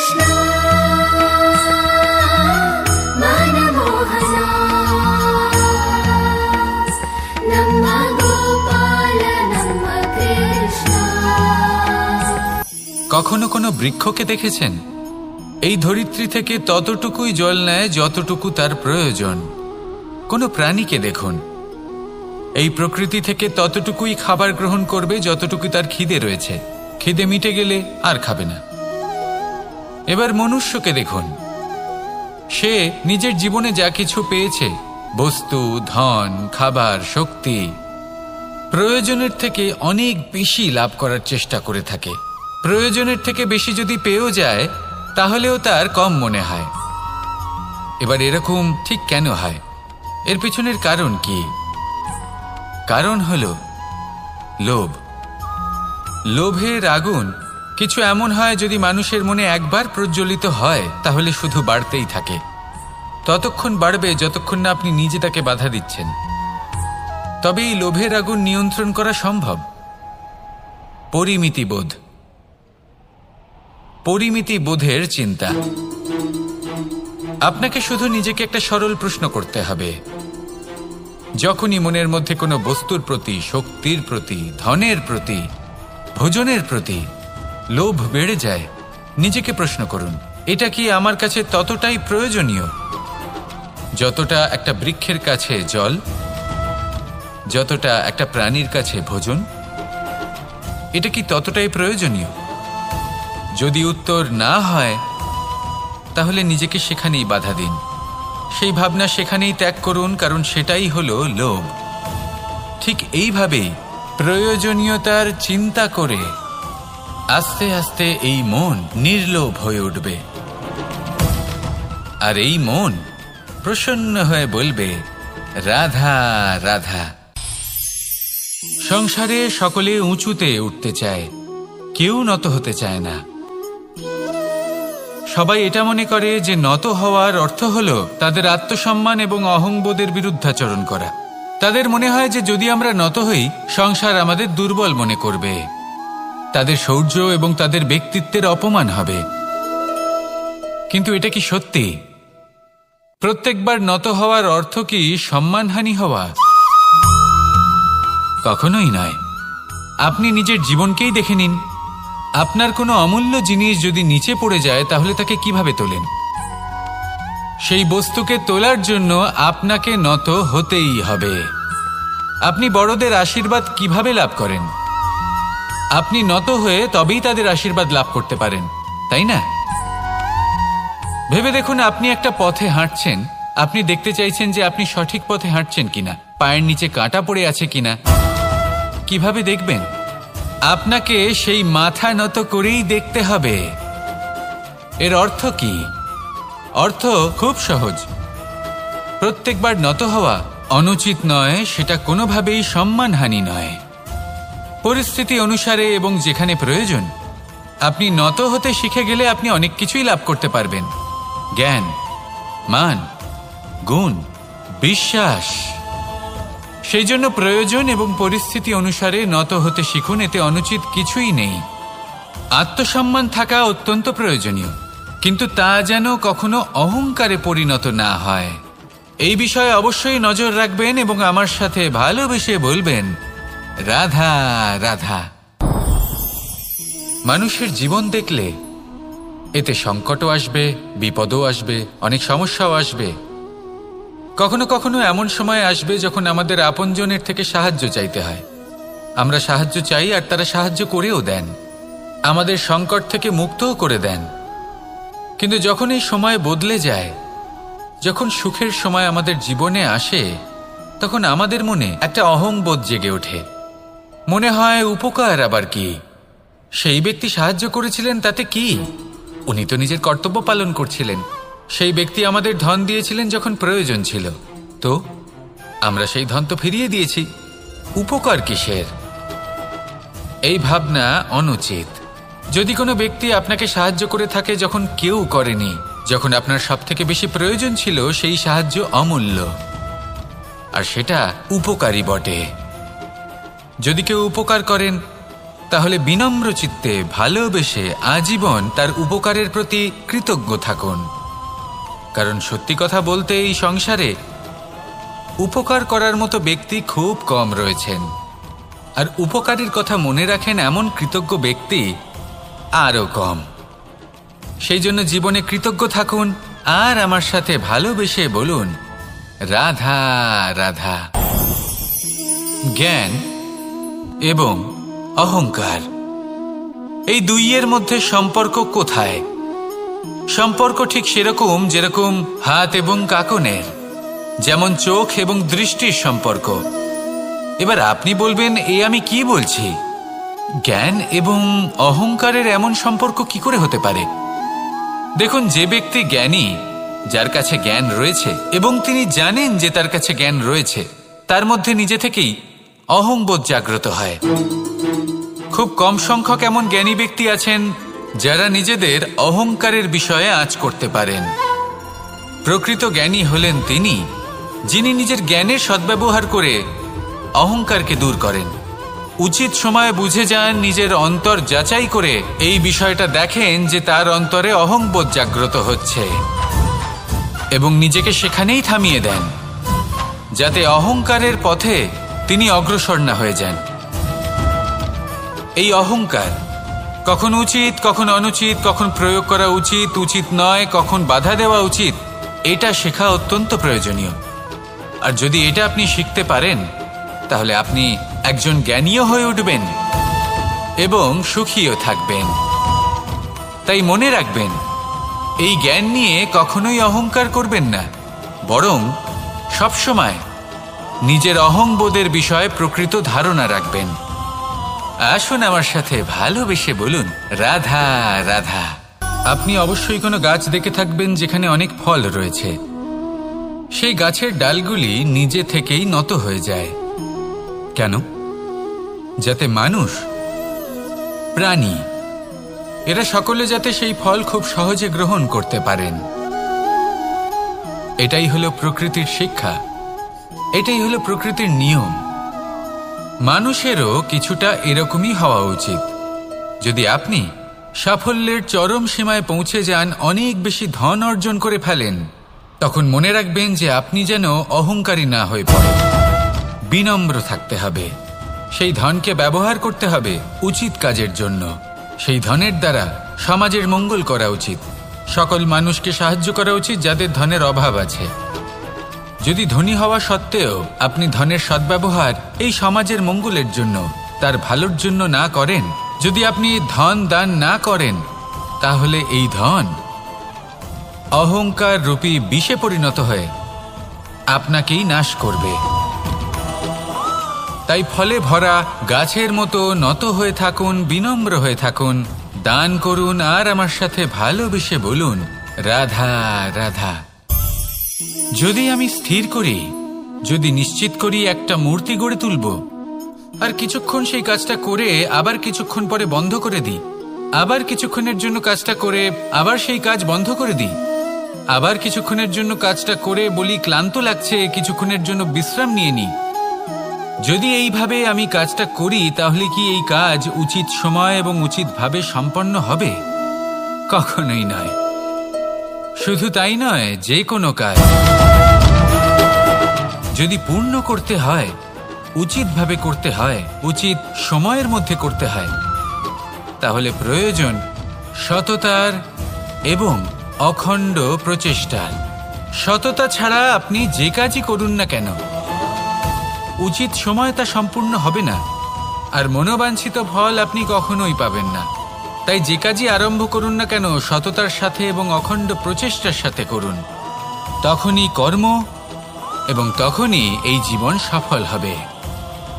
कृष्ण मनमोहना नम्मा गोपाल नम्मा कृष्ण। কখনো কোনো বৃক্ষকে দেখেছেন? এই ধরিত্রী থেকে ততটুকুই জল নেয় যতটুকু তার প্রয়োজন। কোনো প্রাণীকে দেখুন, এই প্রকৃতি থেকে ততটুকুই খাবার গ্রহণ করবে যতটুকু তার খিদে রয়েছে। খিদে মিটে গেলে আর খাবে না। এবার মনুষ্যকে দেখুন, সে নিজের জীবনে যা কিছু পেয়েছে, বস্তু, ধন, খাবার, শক্তি, প্রয়োজনের থেকে অনেক বেশি লাভ করার চেষ্টা করে থাকে। প্রয়োজনের থেকে বেশি যদি পেয়েও যায় তাহলেও তার কম মনে হয়। এবার এরকম ঠিক কেন হয়? এর পিছনের কারণ কি? কারণ হলো লোভ। লোভের আগুন কিছু এমন হয়, যদি মানুষের মনে একবার প্রজ্বলিত হয় তাহলে শুধু বাড়তেই থাকে। ততক্ষণ বাড়বে যতক্ষণ না আপনি নিজে তাকে বাধা দিচ্ছেন। তবে এই লোভের আগুন নিয়ন্ত্রণ করা সম্ভব। পরিমিতিবোধ, পরিমিতিবোধের চিন্তা। আপনাকে শুধু নিজেকে একটা সরল প্রশ্ন করতে হবে। যখনই মনের মধ্যে কোনো বস্তুর প্রতি, শক্তির প্রতি, ধনের প্রতি, ভোজনের প্রতি লোভ বেড়ে যায়, নিজেকে প্রশ্ন করুন, এটা কি আমার কাছে ততটাই প্রয়োজনীয় যতটা একটা বৃক্ষের কাছে জল, যতটা একটা প্রাণীর কাছে ভোজন? এটা কি ততটাই প্রয়োজনীয়? যদি উত্তর না হয় তাহলে নিজেকে সেখানেই বাধা দিন। সেই ভাবনা সেখানেই ত্যাগ করুন, কারণ সেটাই হলো লোভ। ঠিক এইভাবেই প্রয়োজনীয়তার চিন্তা করে আস্তে আস্তে এই মন নির্লোভ হয়ে উঠবে। আর এই মন প্রসন্ন হয়ে বলবে, রাধা রাধা। সংসারে সকলে উঁচুতে উঠতে চায়, কেউ নত হতে চায় না। সবাই এটা মনে করে যে নত হওয়ার অর্থ হলো তাদের আত্মসম্মান এবং অহংবোধের বিরুদ্ধাচরণ করা। তাদের মনে হয় যে যদি আমরা নত হই, সংসার আমাদের দুর্বল মনে করবে, তাদের শৌর্য এবং তাদের ব্যক্তিত্বের অপমান হবে। কিন্তু এটা কি সত্যি? প্রত্যেকবার নত হওয়ার অর্থ কি সম্মানহানি হওয়া? কখনোই নয়। আপনি নিজের জীবনকেই দেখে নিন। আপনার কোনো অমূল্য জিনিস যদি নিচে পড়ে যায় তাহলে তাকে কিভাবে তোলেন? সেই বস্তুকে তোলার জন্য আপনাকে নত হতেই হবে। আপনি বড়দের আশীর্বাদ কিভাবে লাভ করেন? আপনি নত হয়ে তবেই তাদের আশীর্বাদ লাভ করতে পারেন, তাই না? ভেবে দেখুন, আপনি একটা পথে হাঁটছেন, আপনি দেখতে চাইছেন যে আপনি সঠিক পথে হাঁটছেন কিনা, পায়ের নিচে কাঁটা পড়ে আছে কিনা। কিভাবে দেখবেন? আপনাকে সেই মাথা নত করেই দেখতে হবে। এর অর্থ কি? অর্থ খুব সহজ। প্রত্যেকবার নত হওয়া অনুচিত নয়, সেটা কোনোভাবেই সম্মানহানি নয়। পরিস্থিতি অনুসারে এবং যেখানে প্রয়োজন আপনি নত হতে শিখে গেলে আপনি অনেক কিছুই লাভ করতে পারবেন। জ্ঞান, মান, গুণ, বিশ্বাস। সেই জন্য প্রয়োজন এবং পরিস্থিতি অনুসারে নত হতে শিখুন, এতে অনুচিত কিছুই নেই। আত্মসম্মান থাকা অত্যন্ত প্রয়োজনীয়, কিন্তু তা যেন কখনো অহংকারে পরিণত না হয়। এই বিষয়ে অবশ্যই নজর রাখবেন এবং আমার সাথে ভালোবেসে বলবেন, রাধা রাধা। মানুষের জীবন দেখলে এতে সংকটও আসবে, বিপদও আসবে, অনেক সমস্যাও আসবে। কখনো কখনো এমন সময় আসবে যখন আমাদের আপনজনের থেকে সাহায্য চাইতে হয়। আমরা সাহায্য চাই আর তারা সাহায্য করেও দেন, আমাদের সংকট থেকে মুক্তও করে দেন। কিন্তু যখন এই সময় বদলে যায়, যখন সুখের সময় আমাদের জীবনে আসে, তখন আমাদের মনে একটা অহংবোধ জেগে ওঠে। মনে হয় উপকার আবার কি? সেই ব্যক্তি সাহায্য করেছিলেন তাতে কি? উনি তো নিজের কর্তব্য পালন করছিলেন। সেই ব্যক্তি আমাদের ধন দিয়েছিলেন যখন প্রয়োজন ছিল, তো আমরা সেই ধন তো ফিরিয়ে দিয়েছি, উপকার কিসের? এই ভাবনা অনুচিত। যদি কোনো ব্যক্তি আপনাকে সাহায্য করে থাকে যখন কেউ করেনি, যখন আপনার সবথেকে বেশি প্রয়োজন ছিল, সেই সাহায্য অমূল্য আর সেটা উপকারী বটে। যদি কেউ উপকার করেন তাহলে বিনম্র চিত্তে ভালোবেসে আজীবন তার উপকারের প্রতি কৃতজ্ঞ থাকুন। কারণ সত্যি কথা বলতে এই সংসারে উপকার করার মতো ব্যক্তি খুব কম রয়েছেন, আর উপকারীর কথা মনে রাখেন এমন কৃতজ্ঞ ব্যক্তি আরও কম। সেই জন্য জীবনে কৃতজ্ঞ থাকুন আর আমার সাথে ভালোবেসে বলুন রাধা রাধা। জ্ঞান এবং অহংকার, এই দুইয়ের মধ্যে সম্পর্ক কোথায়? সম্পর্ক ঠিক সেরকম যেরকম হাত এবং কাকনের, যেমন চোখ এবং দৃষ্টির সম্পর্ক। এবার আপনি বলবেন এ আমি কি বলছি? জ্ঞান এবং অহংকারের এমন সম্পর্ক কি করে হতে পারে? দেখুন, যে ব্যক্তি জ্ঞানী, যার কাছে জ্ঞান রয়েছে এবং তিনি জানেন যে তার কাছে জ্ঞান রয়েছে, তার মধ্যে নিজে থেকেই অহংবোধ জাগ্রত হয়। খুব কম সংখ্যক এমন জ্ঞানী ব্যক্তি আছেন যারা নিজেদের অহংকারের বিষয়ে আঁচ করতে পারেন। প্রকৃত জ্ঞানী হলেন তিনি, যিনি নিজের জ্ঞানের সদ্ব্যবহার করে অহংকারকে দূর করেন। উচিত সময়ে বুঝে যান, নিজের অন্তর যাচাই করে এই বিষয়টা দেখেন যে তার অন্তরে অহংবোধ জাগ্রত হচ্ছে এবং নিজেকে সেখানেই থামিয়ে দেন, যাতে অহংকারের পথে তিনি অগ্রসর না হয়ে যান। এই অহংকার কখন উচিত, কখন অনুচিত, কখন প্রয়োগ করা উচিত, উচিত নয়, কখন বাধা দেওয়া উচিত, এটা শেখা অত্যন্ত প্রয়োজনীয়। আর যদি এটা আপনি শিখতে পারেন, তাহলে আপনি একজন জ্ঞানীও হয়ে উঠবেন এবং সুখীও থাকবেন। তাই মনে রাখবেন, এই জ্ঞান নিয়ে কখনোই অহংকার করবেন না, বরং সবসময় নিজের অহংবোধের বিষয়ে প্রকৃত ধারণা রাখবেন। আসুন আমার সাথে ভালোবেসে বলুন রাধা রাধা। আপনি অবশ্যই কোনো গাছ দেখে থাকবেন যেখানে অনেক ফল রয়েছে। সেই গাছের ডালগুলি নিজে থেকেই নত হয়ে যায়। কেন? যাতে মানুষ, প্রাণী, এরা সকলে যাতে সেই ফল খুব সহজে গ্রহণ করতে পারেন। এটাই হলো প্রকৃতির শিক্ষা, এটাই হলো প্রকৃতির নিয়ম। মানুষেরও কিছুটা এরকমই হওয়া উচিত। যদি আপনি সাফল্যের চরম সীমায় পৌঁছে যান, অনেক বেশি ধন অর্জন করে ফেলেন, তখন মনে রাখবেন যে আপনি যেন অহংকারী না হয়ে পড়েন। বিনম্র থাকতে হবে। সেই ধনকে ব্যবহার করতে হবে উচিত কাজের জন্য। সেই ধনের দ্বারা সমাজের মঙ্গল করা উচিত। সকল মানুষকে সাহায্য করা উচিত যাদের ধনের অভাব আছে। যদি ধনী হওয়া সত্ত্বেও আপনি ধনের সদ্ব্যবহার এই সমাজের মঙ্গলের জন্য, তার ভালোর জন্য না করেন, যদি আপনি ধন দান না করেন, তাহলে এই ধন অহংকার রূপী বিষে পরিণত হয়ে আপনাকেই নাশ করবে। তাই ফলে ভরা গাছের মতো নত হয়ে থাকুন, বিনম্র হয়ে থাকুন, দান করুন আর আমার সাথে ভালোবেসে বলুন রাধা রাধা। যদি আমি স্থির করি, যদি নিশ্চিত করি একটা মূর্তি গড়ে তুলব, আর কিছুক্ষণ সেই কাজটা করে আবার কিছুক্ষণ পরে বন্ধ করে দিই, আবার কিছুক্ষণের জন্য কাজটা করে আবার সেই কাজ বন্ধ করে দিই, আবার কিছুক্ষণের জন্য কাজটা করে বলি ক্লান্ত লাগছে, কিছুক্ষণের জন্য বিশ্রাম নিয়ে নিই, যদি এইভাবে আমি কাজটা করি, তাহলে কি এই কাজ উচিত সময় এবং উচিতভাবে সম্পন্ন হবে? কখনোই নয়। শুধু তাই নয়, যে কোনো কাজ যদি পূর্ণ করতে হয়, উচিতভাবে করতে হয়, উচিত সময়ের মধ্যে করতে হয়, তাহলে প্রয়োজন সততার এবং অখণ্ড প্রচেষ্টার। সততা ছাড়া আপনি যে কাজই করুন না কেন, উচিত সময় তা সম্পূর্ণ হবে না, আর মনোবাঞ্ছিত ফল আপনি কখনোই পাবেন না। তাই যে কাজই আরম্ভ করুন না কেন, সততার সাথে এবং অখণ্ড প্রচেষ্টার সাথে করুন। তখনই কর্ম এবং তখনই এই জীবন সফল হবে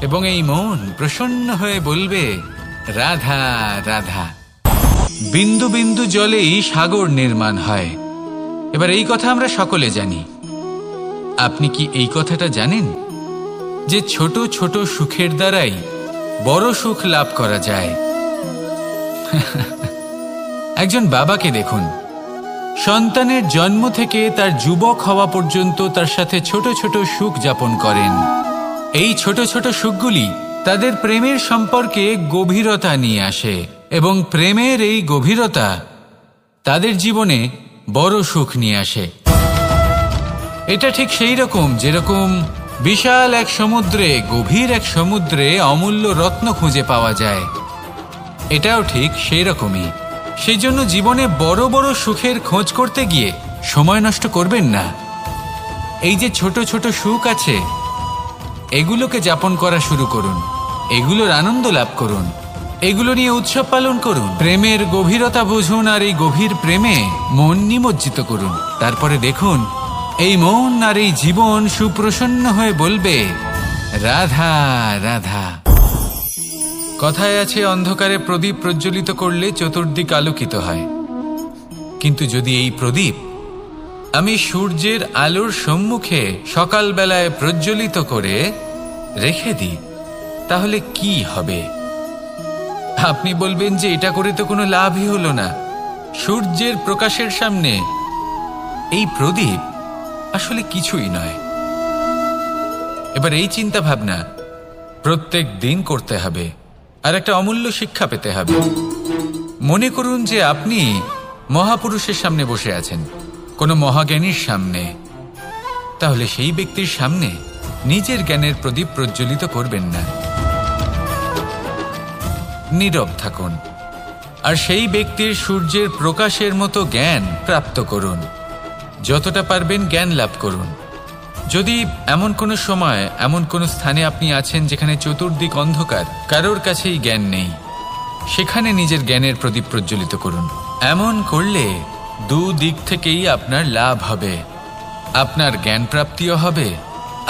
এবং এই মন প্রসন্ন হয়ে বলবে রাধা রাধা। বিন্দু বিন্দু জলেই সাগর নির্মাণ হয়। এবার এই কথা আমরা সকলে জানি। আপনি কি এই কথাটা জানেন যে ছোট ছোট সুখের দ্বারাই বড় সুখ লাভ করা যায়? একজন বাবাকে দেখুন, সন্তানের জন্ম থেকে তার যুবক হওয়া পর্যন্ত তার সাথে ছোট ছোট সুখ যাপন করেন। এই ছোট ছোট সুখগুলি তাদের প্রেমের সম্পর্কে গভীরতা নিয়ে আসে এবং প্রেমের এই গভীরতা তাদের জীবনে বড় সুখ নিয়ে আসে। এটা ঠিক সেই রকম যেরকম বিশাল এক সমুদ্রে, গভীর এক সমুদ্রে অমূল্য রত্ন খুঁজে পাওয়া যায়। এটাও ঠিক সেই রকমই। সেই জন্য জীবনে বড় বড় সুখের খোঁজ করতে গিয়ে সময় নষ্ট করবেন না। এই যে ছোট ছোট সুখ আছে, এগুলোকে যাপন করা শুরু করুন, এগুলোর আনন্দ লাভ করুন, এগুলো নিয়ে উৎসব পালন করুন। প্রেমের গভীরতা বুঝুন আর এই গভীর প্রেমে মন নিমজ্জিত করুন। তারপরে দেখুন এই মন আর এই জীবন সুপ্রসন্ন হয়ে বলবে, রাধা রাধা। কথায় আছে, অন্ধকারে প্রদীপ প্রজ্বলিত করলে চতুর্দিক আলোকিত হয়। কিন্তু যদি এই প্রদীপ আমি সূর্যের আলোর সম্মুখে সকালবেলায় প্রজ্বলিত করে রেখে দিই, তাহলে কি হবে? আপনি বলবেন যে এটা করে তো কোনো লাভই হলো না। সূর্যের প্রকাশের সামনে এই প্রদীপ আসলে কিছুই নয়। এবার এই চিন্তা ভাবনা প্রত্যেক দিন করতে হবে আর একটা অমূল্য শিক্ষা পেতে হবে। মনে করুন যে আপনি মহাপুরুষের সামনে বসে আছেন, কোনো মহাজ্ঞানীর সামনে। তাহলে সেই ব্যক্তির সামনে নিজের জ্ঞানের প্রদীপ প্রজ্বলিত করবেন না, নীরব থাকুন আর সেই ব্যক্তির সূর্যের প্রকাশের মতো জ্ঞান প্রাপ্ত করুন। যতটা পারবেন জ্ঞান লাভ করুন। যদি এমন কোনো সময়, এমন কোনো স্থানে আপনি আছেন যেখানে চতুর্দিক অন্ধকার, কারোর কাছেই জ্ঞান নেই, সেখানে নিজের জ্ঞানের প্রদীপ প্রজ্বলিত করুন। এমন করলে দুদিক থেকেই আপনার লাভ হবে। আপনার জ্ঞান প্রাপ্তিও হবে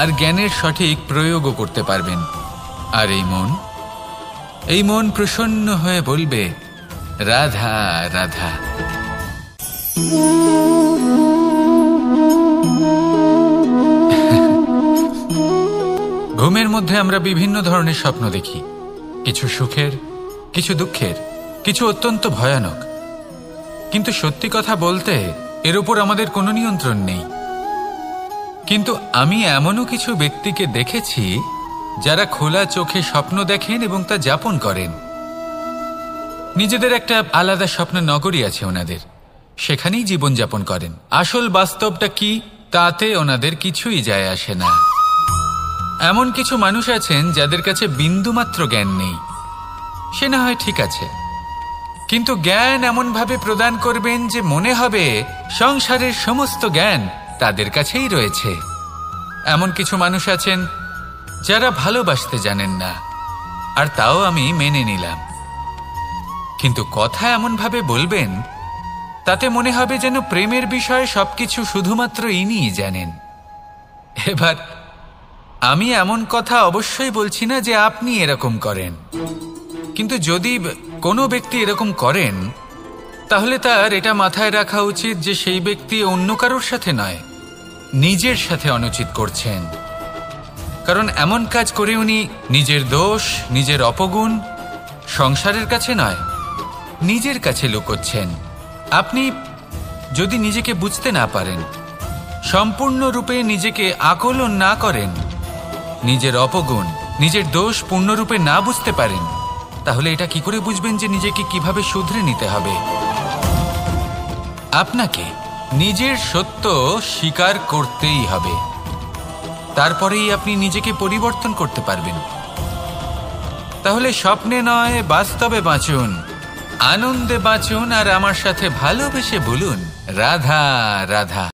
আর জ্ঞানের সঠিক প্রয়োগও করতে পারবেন। আর এই মন প্রসন্ন হয়ে বলবে, রাধা রাধা। ঘুমের মধ্যে আমরা বিভিন্ন ধরনের স্বপ্ন দেখি, কিছু সুখের, কিছু দুঃখের, কিছু অত্যন্ত ভয়ানক। কিন্তু সত্যি কথা বলতে এর উপর আমাদের কোনো নিয়ন্ত্রণ নেই। কিন্তু আমি এমনও কিছু ব্যক্তিকে দেখেছি যারা খোলা চোখে স্বপ্ন দেখেন এবং তা যাপন করেন। নিজেদের একটা আলাদা স্বপ্ন নগরী আছে ওনাদের, সেখানেই জীবন যাপন করেন। আসল বাস্তবটা কি তাতে ওনাদের কিছুই যায় আসে না। এমন কিছু মানুষ আছেন যাদের কাছে বিন্দুমাত্র জ্ঞান নেই, সে না হয় ঠিক আছে, কিন্তু জ্ঞান এমনভাবে প্রদান করবেন যে মনে হবে সংসারের সমস্ত জ্ঞান তাদের কাছেই রয়েছে। এমন কিছু মানুষ আছেন যারা ভালোবাসতে জানেন না, আর তাও আমি মেনে নিলাম। কিন্তু কথা এমনভাবে বলবেন তাতে মনে হবে যেন প্রেমের বিষয়ে সবকিছু শুধুমাত্র ইনিই জানেন। এবার আমি এমন কথা অবশ্যই বলছি না যে আপনি এরকম করেন, কিন্তু যদি কোনো ব্যক্তি এরকম করেন তাহলে তার এটা মাথায় রাখা উচিত যে সেই ব্যক্তি অন্য কারোর সাথে নয়, নিজের সাথে অনুচিত করছেন। কারণ এমন কাজ করে উনি নিজের দোষ, নিজের অপগুণ সংসারের কাছে নয়, নিজের কাছে লুকোচ্ছেন। আপনি যদি নিজেকে বুঝতে না পারেন, সম্পূর্ণরূপে নিজেকে আকলন না করেন, নিজের অপগুণ, নিজের দোষ পূর্ণরূপে না বুঝতে পারেন, তাহলে এটা কি করে বুঝবেন যে নিজেকে কিভাবে শুধরে নিতে হবে? আপনাকে নিজের সত্য স্বীকার করতেই হবে, তারপরেই আপনি নিজেকে পরিবর্তন করতে পারবেন। তাহলে স্বপ্নে নয়, বাস্তবে বাঁচুন, আনন্দে বাঁচুন আর আমার সাথে ভালোবেসে বলুন, রাধা রাধা।